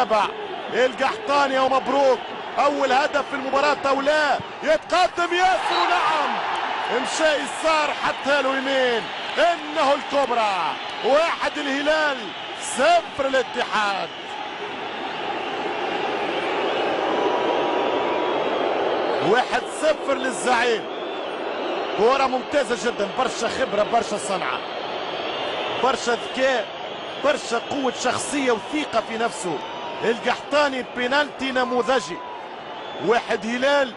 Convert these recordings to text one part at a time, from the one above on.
السابع القحطاني، ومبروك اول هدف في المباراة او لا. يتقدم ياسر، ونعم مشى يسار حتى له يمين. انه الكبرى، 1 الهلال 0 الاتحاد. واحد 0 للزعيم. كورة ممتازة جدا، برشا خبرة، برشا صنعة، برشا ذكاء، برشا قوة شخصية وثقة في نفسه. القحطاني بينالتي نموذجي. 1 هلال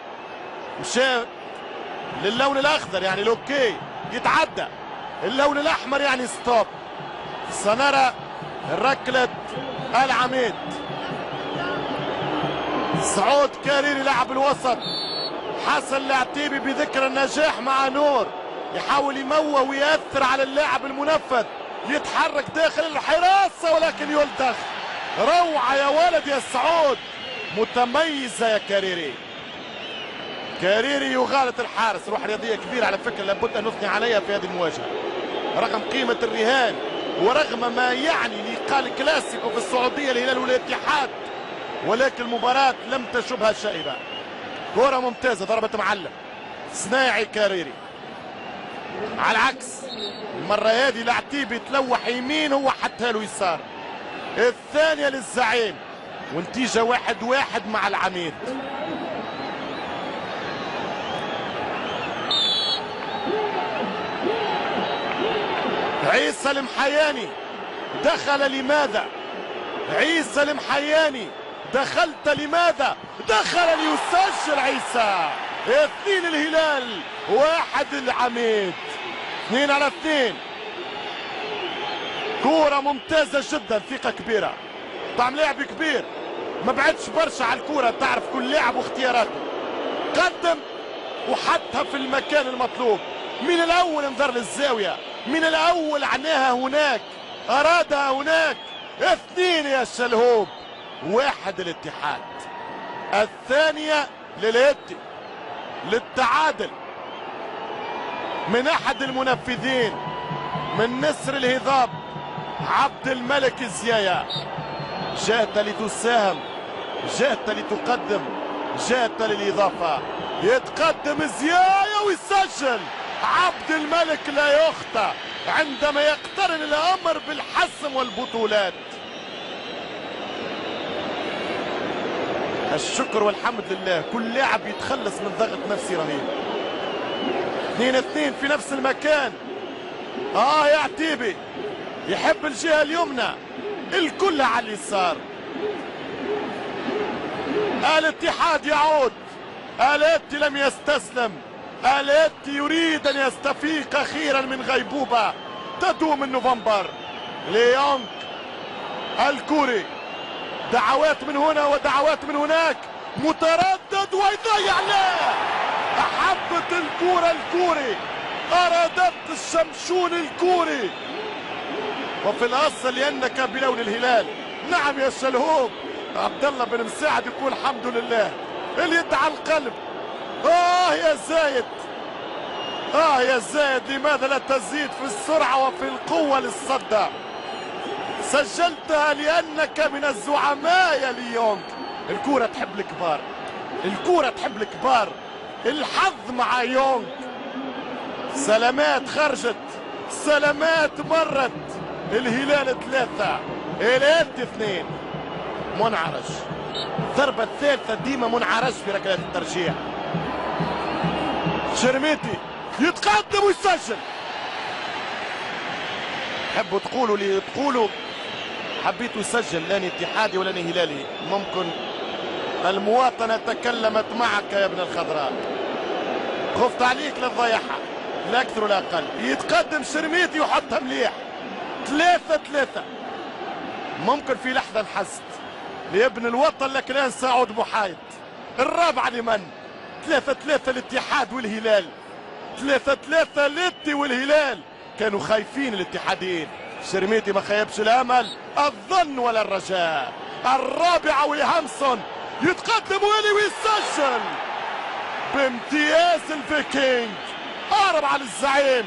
مشى للون الاخضر يعني الاوكي يتعدى، اللون الاحمر يعني ستوب. سنرى ركلة العميد. سعود كاريري لاعب الوسط، حسن العتيبي بذكر النجاح مع نور يحاول يموه ويأثر على اللاعب المنفذ، يتحرك داخل الحراسة ولكن يلدغ. روعة يا ولد يا سعود، متميزة يا كاريري. كاريري يغالط الحارس، روح رياضية كبيرة على فكرة لابد أن نثني عليها في هذه المواجهة، رغم قيمة الرهان ورغم ما يعني لقاء كلاسيكو في السعودية الهلال والاتحاد، ولكن المباراة لم تشبها شائبة. كرة ممتازة، ضربة معلم صناعي كاريري. على العكس المرة هذه العتيبي تلوح يمين، هو حتى له يسار. الثانية للزعيم، ونتيجة 1-1 مع العميد. عيسى المحياني دخل لماذا؟ عيسى المحياني دخلت لماذا؟ دخل ليسجل عيسى. 2 الهلال 1 العميد. 2-2. كورة ممتازة جدا، ثقة كبيرة، طعم لعب كبير، ما بعدش برشا على الكورة، تعرف كل لاعب واختياراته. قدم وحطها في المكان المطلوب، من الأول انظر للزاوية، من الأول عناها هناك، أرادها هناك. 2 يا شلهوب، 1 الاتحاد. الثانية للهدي للتعادل من أحد المنفذين، من نسر الهضاب عبد الملك زيايا. جاءت لتساهم، جاءت لتقدم، جاءت للإضافة. يتقدم زيايا ويسجل. عبد الملك لا يخطئ عندما يقترن الأمر بالحسم والبطولات. الشكر والحمد لله، كل لاعب يتخلص من ضغط نفسي رهيب. 2-2 في نفس المكان. يا عتيبي يحب الجهة اليمنى، الكل على اليسار. الاتحاد يعود، الاتي لم يستسلم، الاتي يريد ان يستفيق اخيرا من غيبوبة تدوم من نوفمبر. ليونغ الكوري، دعوات من هنا ودعوات من هناك، متردد ويضيع. لا، احبت الكورة الكوري، ارادت الشمشون الكوري، وفي الاصل لانك بلون الهلال. نعم يا شلهوب. عبد الله بن مساعد يقول الحمد لله، اليد على القلب. يا زايد، يا زايد، لماذا لا تزيد في السرعة وفي القوة للصدة؟ سجلتها لأنك من الزعماء يا ليونغ. الكورة تحب الكبار، الكورة تحب الكبار. الحظ مع يونغ. سلامات خرجت، سلامات مرت. الهلال 3 الاتي 2. منعرج، الضربة الثالثة ديما منعرج في ركلات الترجيح. شرميتي يتقدم ويسجل. حبوا تقولوا لي، تقولوا حبيتوا يسجل، لاني اتحادي ولاني هلالي. ممكن المواطنة تكلمت معك يا ابن الخضراء، خفت عليك لتضيعها لا اكثر ولا اقل. يتقدم شرميتي وحطها مليح. 3-3. ممكن في لحظة انحست لابن الوطن، لكن الان ساعود محايد. الرابعة لمن؟ 3-3 الاتحاد والهلال. 3-3 ليتي والهلال. كانوا خايفين الاتحاديين. شرميتي ما خيبش الامل، الظن ولا الرجاء. الرابعة ويهامسون يتقدم ويلي ويسجل بامتياز. الفيكينج 4 للزعيم،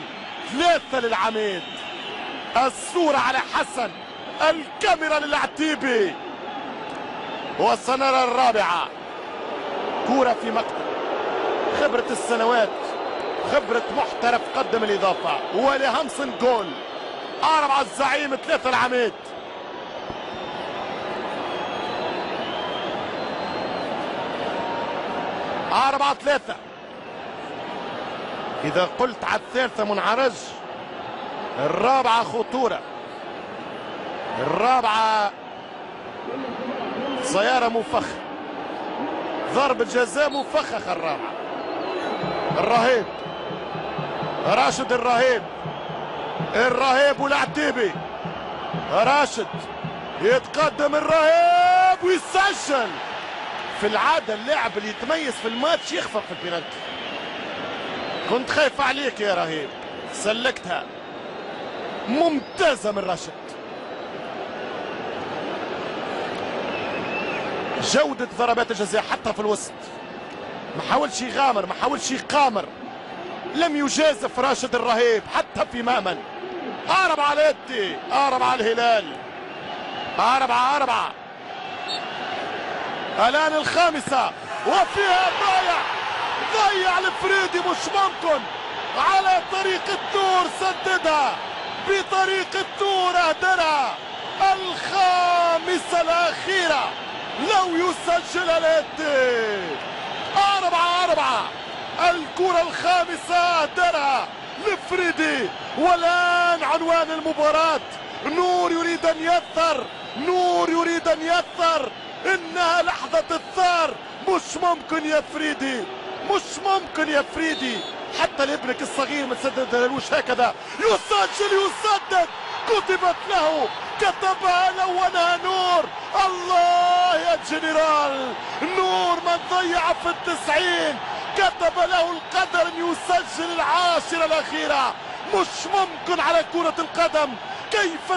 3 للعميد. الصورة على حسن، الكاميرا للعتيبي. وسنرى الرابعة. كرة في مقتل، خبرة السنوات، خبرة محترف قدم الإضافة. ولهامسون جول. 4 الزعيم 3 العميد. أربعة 3. إذا قلت على الثالثة منعرج، الرابعة خطورة، الرابعة سيارة مفخة، ضربة جزاء مفخخة. الرابعة الرهيب راشد، الرهيب والعتيبي. راشد يتقدم، الرهيب ويسجل. في العادة اللاعب اللي يتميز في الماتش يخفق في البينالتي. كنت خايف عليك يا رهيب، سلكتها ممتازة من راشد. جودة ضربات الجزاء حتى في الوسط، ما حاولش يغامر، ما حاولش يقامر، لم يجازف راشد الرهيب حتى في مأمن. 4 على يدي، 4 على الهلال، 4. الآن الخامسة وفيها ضيع الفريدي، مش ممكن. على طريق التور سددها، بطريق التور اهدرها. الخامسة الأخيرة لو يسجل اليدي. 4. الكرة الخامسة اهدرها لفريدي. والآن عنوان المباراة. نور يريد أن يثر، نور يريد أن يثر. إنها لحظة الثار. مش ممكن يا فريدي، مش ممكن يا فريدي. حتى لابنك الصغير ما تسددلوش هكذا. يسدد، كتبت له، كتبها لونها نور. الله يا جنرال نور، من ضيع في 90 كتب له القدر ان يسجل 10 الأخيرة. مش ممكن على كرة القدم. كيف